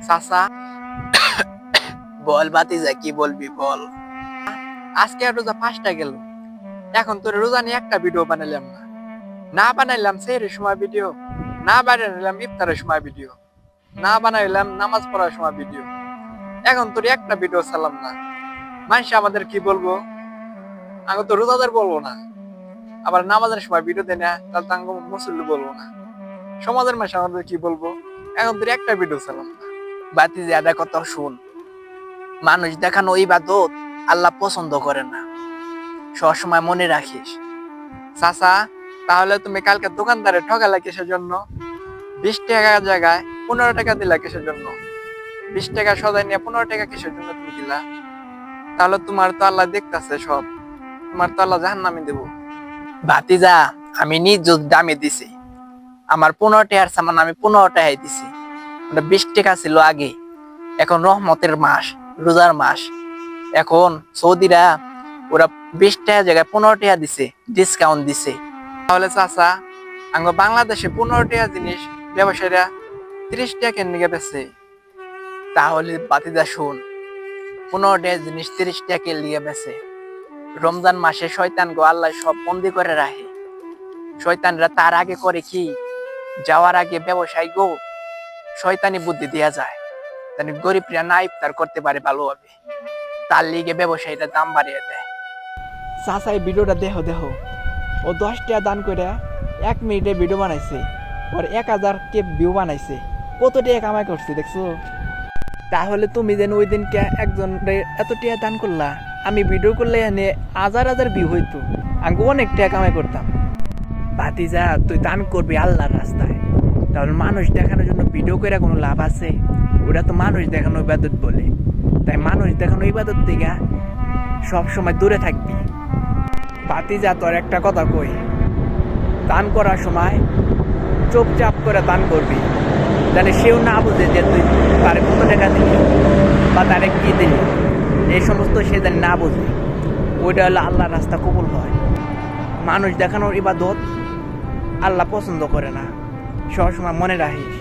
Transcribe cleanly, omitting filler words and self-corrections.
চাচা বল বাতিজা, কি বলবি বল। আজকে রোজা 5টা গেল, এখন তোর রোজা নিয়ে একটা ভিডিও বানাইলাম না। না বানাইলাম সেহরির সময় ভিডিও, না বানাইলাম ইফতারের সময় ভিডিও, না বানাইলাম নামাজ পড়ার সময় ভিডিও। এখন তোর একটা ভিডিও চালাম না, মানুষ আমাদের কি বলবো? আমি তো রোজাদার বলবো না, আবার নামাজের সময় ভিডিও দেয় না, তাহলে তো আমি মুসল্লি বলবো না। সমাজের মানুষ আমাদের কি বলবো? এখন তোর একটা ভিডিও চালাম না। বাতিজা এটা কথা শুন, মানুষ দেখানো ইবাদত আল্লাহ পছন্দ করে না, সবসময় মনে রাখিস। চাচা, তাহলে তুমি কালকে দোকানদারে ঠকালে কিসের জন্য? 20 টাকার জায়গায় 15 টাকা দিলা কিসের জন্য? 20 টাকা সদাই নিয়ে 15 টাকা কিসের জন্য তুমি দিলা? তাহলে তোমার তো আল্লাহ দেখতেছে সব, তোমার তো আল্লাহ জাহান্নামে দেব। ভাতিজা, আমি নিজ দামে দিছি, আমার 15 টাকার সামান আমি 15 টাকায় দিছি। 20 টাকা ছিল আগে, এখন রহমতের মাস, রোজার মাস, এখন সৌদিরা ওরা 20 টাকা জায়গায় 15 টাকা দিছে, ডিসকাউন্ট দিছে। তাহলে চাচা, আঙ্গ বাংলাদেশে 15 টাকা জিনিস ব্যবসায়ীরা 30 টাকা নিয়ে বেছে। তাহলে বাতিজা শুন, 15 টাকা জিনিস 30 টাকা লিয়ে বেছে। রমজান মাসে শয়তান গো আল্লাহ সব বন্দি করে রাখে। শয়তানরা তার আগে করে কি, যাওয়ার আগে ব্যবসায়ী গো শয়তানি বুদ্ধি দেয়া যায়, তাহলে গরিবরা না ইফতার করতে পারে ভালোভাবে, তার লিগে ব্যবসায়ীরা দাম বাড়িয়ে দেয়। চাচা, এই ভিডিওটা দেখো দেখো, ও 10 টাকা দান করে 1 মিনিটে ভিডিও বানাইছে, ওর 1000 কে ভিউ বানাইছে, কত টাকা কামাই করছে দেখছো? তাহলে তুমি যেন ওই দিনকে একজন এত টাকা দান করলা, আমি ভিডিও করলে এনে হাজার হাজার ভিউ হইতো, আমি অনেক টাকা কামাই করতাম। ভাতিজা, তুই দান করবি আল্লাহর রাস্তায়, তাহলে মানুষ দেখানোর জন্য ভিডিও করে কোনো লাভ আছে? ওটা তো মানুষ দেখানো ইবাদত বলে, তাই মানুষ দেখানো ইবাদত থেকে সব সময় দূরে থাকবি। ভাতিজা, তোর একটা কথা কই, দান করার সময় চুপচাপ করে দান করবি, তাহলে সেও না বুঝে যে তুই তারে কত টাকা দিলি বা তারে কি দিলি, এই সমস্ত সে জানি না বুঝে। ওইটা হলো আল্লাহর রাস্তা কবুল হয়। মানুষ দেখানোর ইবাদত আল্লাহ পছন্দ করে না, সবসময় মনে রাখিস।